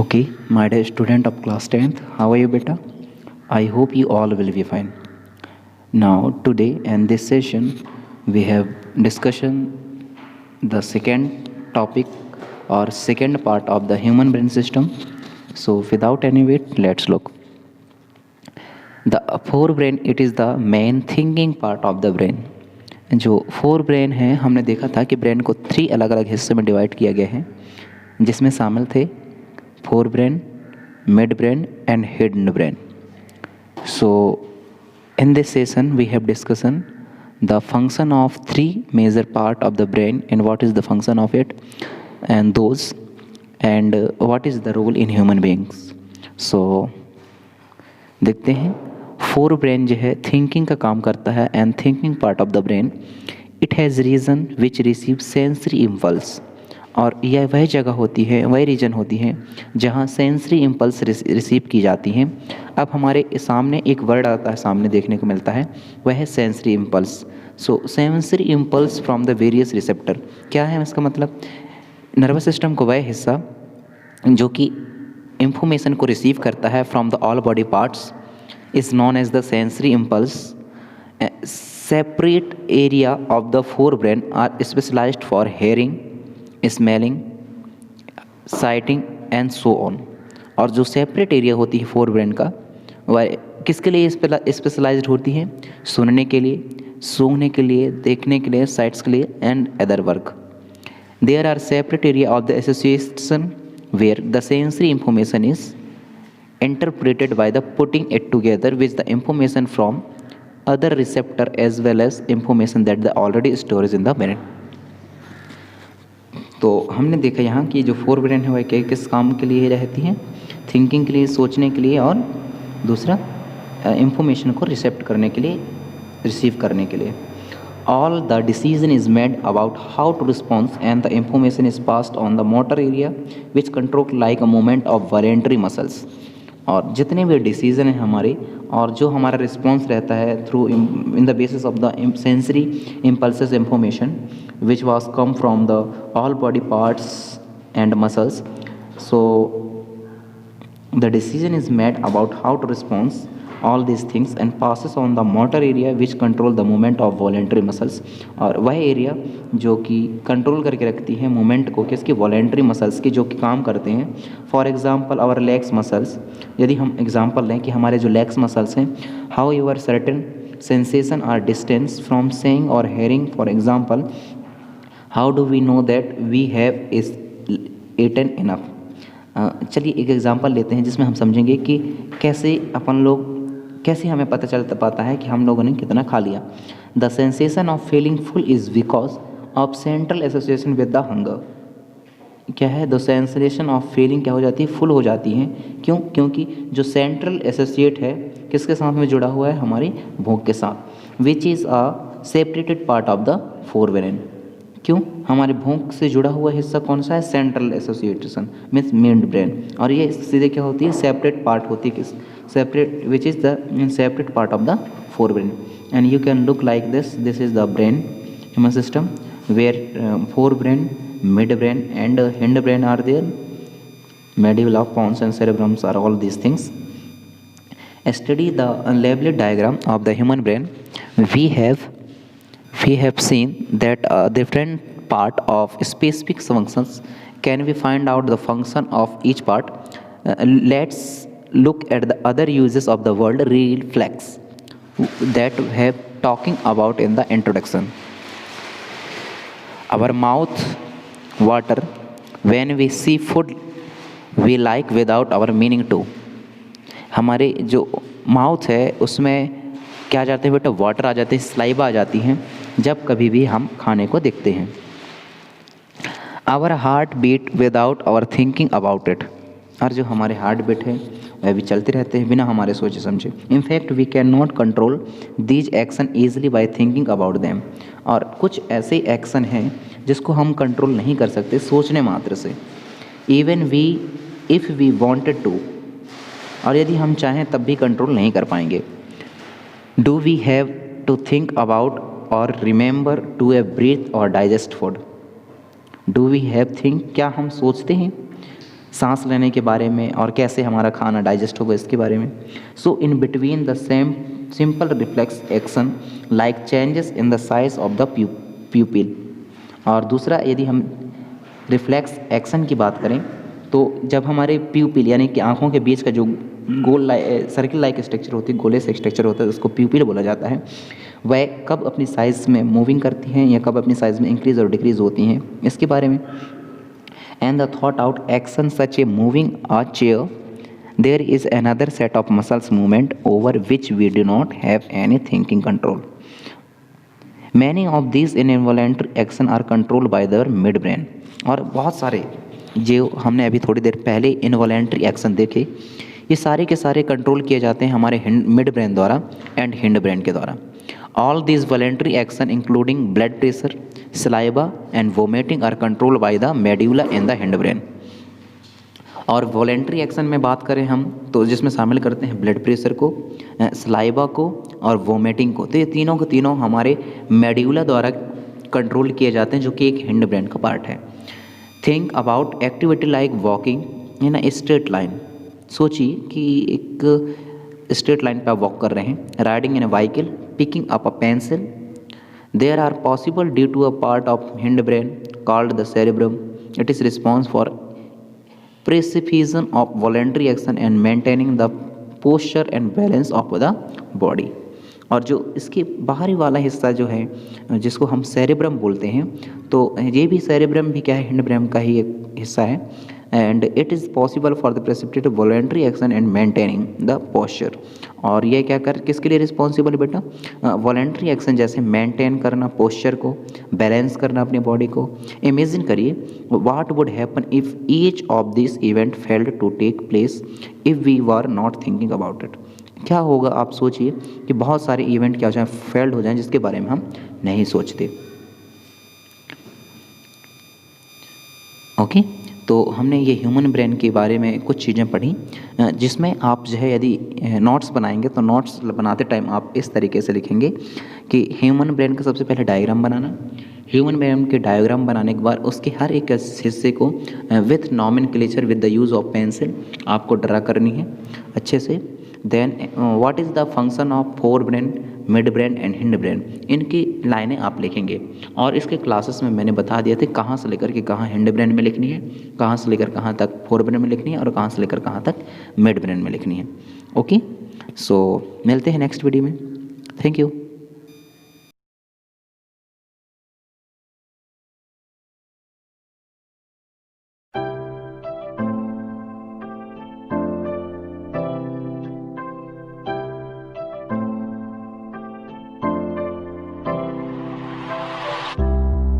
Okay, my dear student of class 10th, how are you beta? I hope you all will be fine. Now today in this session we have discussion the second topic or second part of the human brain system. So without any wait, let's look. The forebrain it is the main thinking part of the brain. जो fore brain है हमने देखा था कि brain को 3 अलग अलग हिस्सों में डिवाइड किया गया है जिसमें शामिल थे four brain, mid brain and hidden brain. So in this session we have discussion the function of 3 major part of the brain and what is the function of it and those and what is the role in human beings. So देखते हैं fore brain जो है thinking का काम करता है and thinking part of the brain it has region which receive sensory impulse और यह वह जगह होती है वह रीजन होती है जहाँ सेंसरी इम्पल्स रिसीव की जाती हैं. अब हमारे सामने एक वर्ड आता है सामने देखने को मिलता है वह है sensory impulse. So sensory impulse from the various receptor. क्या है इसका मतलब? नर्वस सिस्टम को वह हिस्सा जो कि इंफॉर्मेशन को रिसीव करता है from the all body parts is known as the sensory impulse. Separate area of the forebrain are specialized for hearing, smelling, sighting and so on. और जो सेपरेट एरिया होती है फोरब्रेन का वह किसके लिए स्पेशलाइज्ड होती है? सुनने के लिए, सूंघने के लिए, देखने के लिए, साइट्स के लिए and other work. There are separate area of the association where the sensory information is interpreted by the putting it together with the information from other receptor as well as information that the already stores in the brain. तो हमने देखा यहाँ कि जो fore brain है वह किस काम के लिए रहती हैं? थिंकिंग के लिए, सोचने के लिए और दूसरा इंफॉर्मेशन को रिसेप्ट करने के लिए, रिसीव करने के लिए. All the decision is made about how to respond and the information is passed on the motor area which control like a movement of voluntary muscles. और जितने भी डिसीजन हैं हमारे और जो हमारा रिस्पॉन्स रहता है through in the basis of the sensory impulses information which was come from the all body parts and muscles. So the decision is made about how to response all these things and passes on the motor area which control the movement of voluntary muscles. और वह area जो कि control करके रखती है movement को किसकी? Voluntary muscles की, जो कि काम करते हैं. For example our legs muscles. यदि हम एग्जांपल लें कि हमारे जो लेग्स मसल्स हैं how your certain sensation are distance from seeing और hearing. For example how do we know that we have is eaten enough. चलिए एक एग्जांपल लेते हैं जिसमें हम समझेंगे कि कैसे हमें पता चलता पाता है कि हम लोगों ने कितना खा लिया. The sensation of feeling full is because of central association with the hunger. क्या है? द सेंसेशन ऑफ फीलिंग क्या हो जाती है? फुल हो जाती है. क्यों? क्योंकि जो सेंट्रल एसोसिएट है किसके साथ में जुड़ा हुआ है? हमारी भूख के साथ, which is a separated part of the forebrain. क्यों? हमारे भूख से जुड़ा हुआ हिस्सा कौन सा है? Central association means mid brain. और ये सीधे क्या होती है? सेपरेट पार्ट होती है. किस? separate, which is the separate part of the forebrain. And you can look like this. This is the brain, human system, where forebrain, midbrain and hindbrain are there. Medulla of pons and cerebrums are all these things. Study the labeled diagram of the human brain. We have seen that different part of specific functions. Can we find out the function of each part? Let's look at the other uses of the word reflex that we have talking about in the introduction. Our mouth water when we see food we like without our meaning to. हमारे जो mouth है उसमें क्या आ जाते हैं बेटा? Water आ जाते हैं, स्लाइवा आ जाती हैं जब कभी भी हम खाने को देखते हैं. Our heart beat without our thinking about it. और जो हमारे हार्ट बीट है वह भी चलते रहते हैं बिना हमारे सोचे समझे. In fact we can not control these action easily by thinking about them. और कुछ ऐसे एक्शन हैं जिसको हम कंट्रोल नहीं कर सकते सोचने मात्र से. Even we if we wanted to. और यदि हम चाहें तब भी कंट्रोल नहीं कर पाएंगे. Do we have to think about और रिमेंबर टू ए ब्रीथ और digest food. Do we have think. क्या हम सोचते हैं सांस लेने के बारे में और कैसे हमारा खाना डाइजेस्ट होगा इसके बारे में। So in between the same simple reflex action like changes in the size of the pupil. और दूसरा, यदि हम रिफ्लेक्स एक्शन की बात करें तो जब हमारे प्यूपिल यानी कि आँखों के बीच का जो गोल सर्किल लाइक स्ट्रक्चर होती है, गोले से स्ट्रक्चर होता है, उसको प्यूपिल बोला जाता है, वह कब अपनी साइज़ में मूविंग करती हैं या कब अपनी साइज़ में इंक्रीज़ और डिक्रीज़ होती हैं इसके बारे में। And the thought out action such a moving a chair, there is another set of muscles movement over which we do not have any thinking control. Many of this involuntary action are controlled by the mid brain. और बहुत सारे जो हमने अभी थोड़ी देर पहले involuntary action देखे, ये सारे के सारे कंट्रोल किए जाते हैं हमारे मिड ब्रेन द्वारा एंड हिंड ब्रेन के द्वारा। All this voluntary action including blood pressure, saliva and vomiting are controlled by the medulla in the hind brain. और वॉलेंट्री एक्शन में बात करें हम तो जिसमें शामिल करते हैं ब्लड प्रेशर को, सलाइवा को और वोमिटिंग को, तो ये तीनों के तीनों हमारे मेड्यूला द्वारा कंट्रोल किए जाते हैं जो कि एक हिंड ब्रेन का पार्ट है। Think about activity like walking in a straight line. सोचिए कि एक स्ट्रेट लाइन पर आप वॉक कर रहे हैं, riding in a vehicle, picking up a pencil, there are possible due to a part of hind brain called the cerebrum. It is response for precipitation of voluntary action and maintaining the posture and balance of the body। और जो इसके बाहरी वाला हिस्सा जो है जिसको हम सेरेब्रम बोलते हैं, तो ये भी सेरेब्रम भी क्या है, हिंड ब्रेन का ही एक हिस्सा है। And it is possible for the precipitative voluntary action and maintaining the posture. और ये क्या कर किसके लिए रिस्पॉन्सिबल है बेटा, वॉलेंट्री एक्शन जैसे मेंटेन करना पोस्चर को, बैलेंस करना अपनी बॉडी को। इमेजिन करिए what would happen if each of this event failed to take place if we were not thinking about it. क्या होगा आप सोचिए कि बहुत सारे इवेंट क्या हो जाए, फेल्ड हो जाएं जिसके बारे में हम नहीं सोचते। ओके, तो हमने ये ह्यूमन ब्रेन के बारे में कुछ चीज़ें पढ़ी जिसमें आप जो है यदि नोट्स बनाएंगे तो नोट्स बनाते टाइम आप इस तरीके से लिखेंगे कि ह्यूमन ब्रेन का सबसे पहले डायग्राम बनाना, ह्यूमन ब्रेन के डायग्राम बनाने के बाद उसके हर एक हिस्से को with nomenclature with the use of pencil आपको ड्रा करनी है अच्छे से। Then what is the function of fore brain, mid brain and hind brain, इनकी लाइनें आप लिखेंगे। और इसके क्लासेस में मैंने बता दिया था कहाँ से लेकर के कहाँ हिंड ब्रेन में लिखनी है, कहाँ से लेकर कहाँ तक फोर ब्रेन में लिखनी है और कहाँ से लेकर कहाँ तक मिड ब्रेन में लिखनी है। ओके, सो मिलते हैं नेक्स्ट वीडियो में। Thank you.